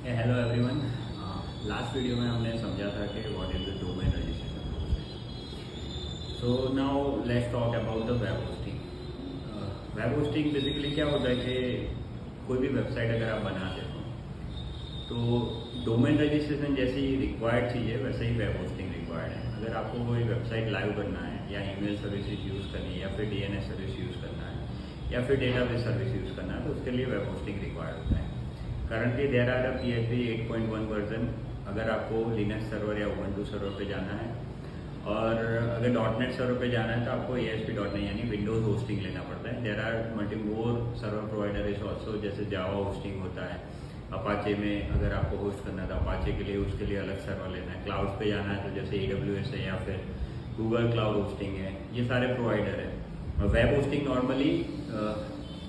Hello everyone. Last video में हमने समझा था कि what is the domain registration process. So now let's talk about the web hosting. Web hosting basically क्या होता है कि कोई भी वेबसाइट अगर आप बनाते हो तो डोमेन रजिस्ट्रेशन जैसी रिक्वायर्ड चीज़ है, वैसे ही वेब होस्टिंग रिक्वायर्ड है। अगर आपको कोई वेबसाइट लाइव करना है या ईमेल सर्विसेज यूज़ करनी है या फिर डीएनएस सर्विस यूज़ करना है या फिर डेटाबेस सर्विस यूज़ करना है तो उसके लिए वेब होस्टिंग रिक्वायर्ड होता है। Currently there are PHP 8.1 version अगर आपको लिनक्स सर्वर या उबंटू सर्वर पे जाना है, और अगर .NET सर्वर पे जाना है तो आपको ASP.NET यानी विंडोज़ होस्टिंग लेना पड़ता है। There are multi more server provider is also, जैसे जावा होस्टिंग होता है। अपाचे में अगर आपको होस्ट करना है तो अपाचे के लिए उसके लिए अलग सर्वर लेना है। क्लाउड पे जाना है तो जैसे AWS है या फिर गूगल क्लाउड होस्टिंग है, ये सारे प्रोवाइडर है। वेब होस्टिंग नॉर्मली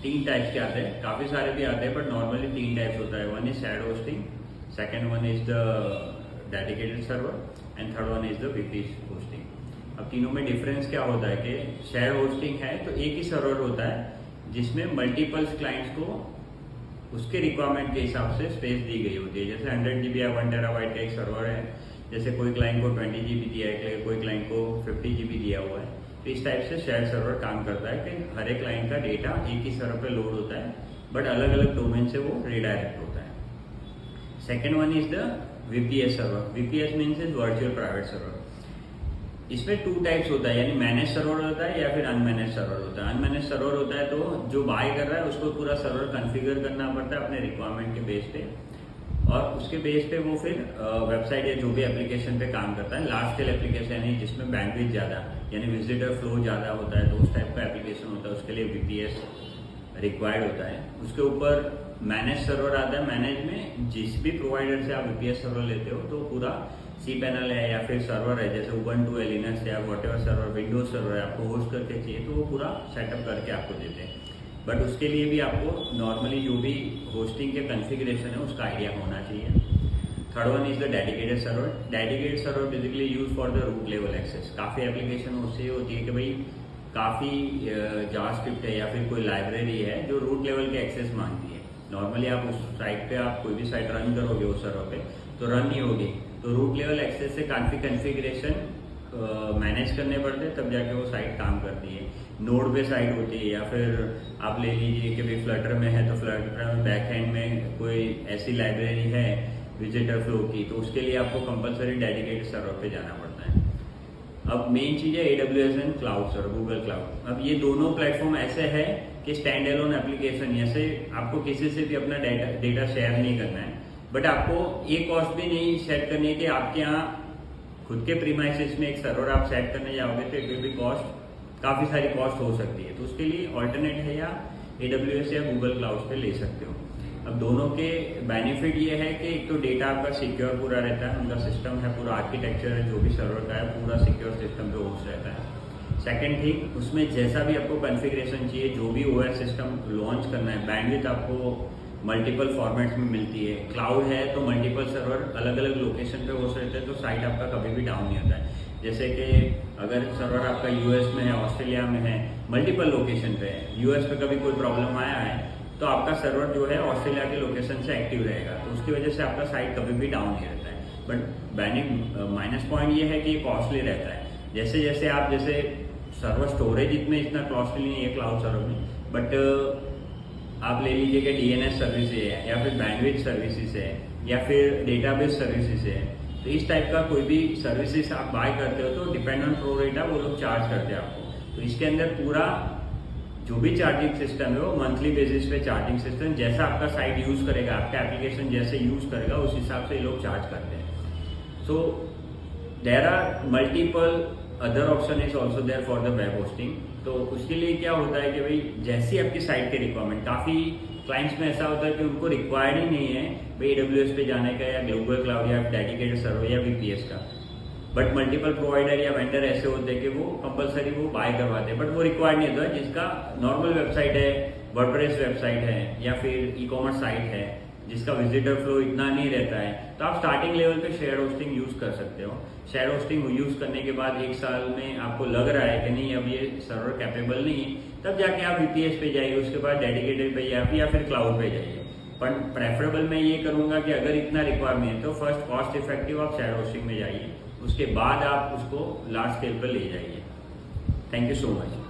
3 टाइप्स के आते हैं, काफ़ी सारे भी आते हैं बट नॉर्मली 3 टाइप्स होता है। One is sad hosting, second one is the dedicated server and third one is the VP hosting. अब तीनों में डिफरेंस क्या होता है कि शेयर होस्टिंग है तो एक ही सर्वर होता है जिसमें मल्टीपल्स क्लाइंट्स को उसके रिक्वायरमेंट के हिसाब से स्पेस दी गई होती है। जैसे 100 GB या 1 TB का एक सर्वर है, जैसे कोई क्लाइंट को 20 GB दिया है, कोई क्लाइंट को 50 GB दिया हुआ है। तो इस टाइप से शेयर सर्वर काम करता है कि हर एक क्लाइंट का डेटा एक ही सर्वर पे लोड होता है बट अलग अलग डोमेन से वो रिडायरेक्ट होता है। Second one is the VPS server. VPS means is virtual private server. इसमें 2 टाइप्स होता है, यानी मैनेज सर्वर होता है या फिर अनमैनेज सर्वर होता है। अनमैनेज सर्वर होता है तो जो बाय कर रहा है उसको पूरा सर्वर कॉन्फ़िगर करना पड़ता है अपने रिक्वायरमेंट के बेस पे, और उसके बेस पे वो फिर वेबसाइट या जो भी एप्लीकेशन पे काम करता है। लार्ज स्केल एप्लीकेशन है जिसमें बैंडविड्थ ज़्यादा यानी विजिटर फ्लो ज़्यादा होता है तो उस टाइप का एप्लीकेशन होता है, उसके लिए VPS रिक्वायर्ड होता है। उसके ऊपर मैनेज सर्वर आता है। मैनेज में जिस भी प्रोवाइडर से आप VPS सर्वर लेते हो तो पूरा cPanel है या फिर सर्वर है, जैसे उबंटू है, लिनक्स है, व्हाटएवर सर्वर, विंडोज सर्वर है, आपको होस्ट करके चाहिए तो वो पूरा सेटअप करके आपको देते हैं। बट उसके लिए भी आपको नॉर्मली जो भी होस्टिंग के कॉन्फ़िगरेशन है उसका आइडिया होना चाहिए। Third one is the dedicated server. Dedicated server basically use for the root level access. काफ़ी एप्लीकेशन उससे होती है कि भाई काफ़ी जावास्क्रिप्ट है या फिर कोई लाइब्रेरी है जो रूट लेवल के एक्सेस मांगती है। नॉर्मली आप उस साइट पे आप कोई भी साइट रन करोगे उस सर्वर पे तो रन नहीं होगी, तो रूट लेवल एक्सेस से काफ़ी कॉन्फ़िगरेशन मैनेज करने पड़ते हैं तब जाके वो साइट काम करती है। नोड पे साइट होती है या फिर आप ले लीजिए कि भाई फ्लटर में है तो फ्लटर में बैक एंड में कोई ऐसी लाइब्रेरी है विजिटर फ्लो की, तो उसके लिए आपको कंपलसरी डेडिकेटेड सर्वर पे जाना पड़ता है। अब मेन चीज़ है AWS and cloud server, Google cloud. अब ये दोनों प्लेटफॉर्म ऐसे है कि स्टैंड एलोन एप्लीकेशन, जैसे आपको किसी से भी अपना डेटा शेयर नहीं करना है बट आपको ये कॉस्ट भी नहीं सेट करनी है कि आपके यहाँ खुद के प्रीमाइसेस में एक सर्वर आप सेट करने जाओगे तो इट विल बी कॉस्ट, काफ़ी सारी कॉस्ट हो सकती है। तो उसके लिए ऑल्टरनेट है या AWS या गूगल क्लाउड पे ले सकते हो। अब दोनों के बेनिफिट ये है कि एक तो डेटा आपका सिक्योर पूरा रहता है, उनका सिस्टम है, पूरा आर्किटेक्चर है जो भी सर्वर का है पूरा सिक्योर सिस्टम पे होस्ट रहता है। सेकेंड थिंग, उसमें जैसा भी आपको कॉन्फ़िगरेशन चाहिए, जो भी OS सिस्टम लॉन्च करना है, बैंडविड्थ आपको मल्टीपल फॉर्मेट्स में मिलती है। क्लाउड है तो मल्टीपल सर्वर अलग अलग लोकेशन पे होस्ट रहते हैं तो साइट आपका कभी भी डाउन नहीं होता है। जैसे कि अगर सर्वर आपका US में है, ऑस्ट्रेलिया में है, मल्टीपल लोकेशन पे है, US पे कभी कोई प्रॉब्लम आया है तो आपका सर्वर जो है ऑस्ट्रेलिया के लोकेशन से एक्टिव रहेगा, तो उसकी वजह से आपका साइट कभी भी डाउन नहीं रहता है। बट माइनस पॉइंट ये है कि कॉस्टली रहता है। जैसे जैसे आप जैसे सर्वर स्टोरेज इतना कॉस्टली नहीं है क्लाउड सर्वर में, बट आप ले लीजिए कि DNS सर्विसेज है या फिर बैंडविड्थ सर्विसेज है या फिर डेटाबेस सर्विसेज है, तो इस टाइप का कोई भी सर्विसेज आप बाय करते हो तो डिपेंड ऑन प्रो रेटा वो लोग चार्ज करते हैं आपको। तो इसके अंदर पूरा जो भी चार्जिंग सिस्टम है वो मंथली बेसिस पे चार्जिंग सिस्टम, जैसा आपका साइट यूज करेगा, आपका एप्लीकेशन जैसे यूज करेगा उस हिसाब से ये लोग चार्ज करते हैं। So there are multiple other option is also there for the web hosting. तो उसके लिए क्या होता है कि भाई जैसी आपकी साइट के रिक्वायरमेंट, काफ़ी क्लाइंट्स में ऐसा होता है कि उनको रिक्वायर्ड ही नहीं है भाई AWS पे जाने का या गूगल क्लाउड या डेडिकेटेड सर्वर या VPS का, बट मल्टीपल प्रोवाइडर या वेंडर ऐसे होते हैं कि वो कंपलसरी वो बाय करवाते हैं, बट वो रिक्वायर्ड नहीं होता। जिसका नॉर्मल वेबसाइट है, वर्डप्रेस वेबसाइट है या फिर ई-कॉमर्स साइट है जिसका विजिटर फ्लो इतना नहीं रहता है, तो आप स्टार्टिंग लेवल पे शेयर होस्टिंग यूज कर सकते हो। शेयर होस्टिंग यूज करने के बाद 1 साल में आपको लग रहा है कि नहीं अब ये सर्वर कैपेबल नहीं है, तब जाके आप VPS पे जाइए, उसके बाद डेडिकेटेड पे या फिर क्लाउड पे जाइए। पर प्रेफरेबल मैं ये करूँगा कि अगर इतना रिक्वायरमेंट है तो फर्स्ट कॉस्ट इफेक्टिव आप शैडो होस्टिंग में जाइए, उसके बाद आप उसको लार्ज स्केल पर ले जाइए। Thank you so much.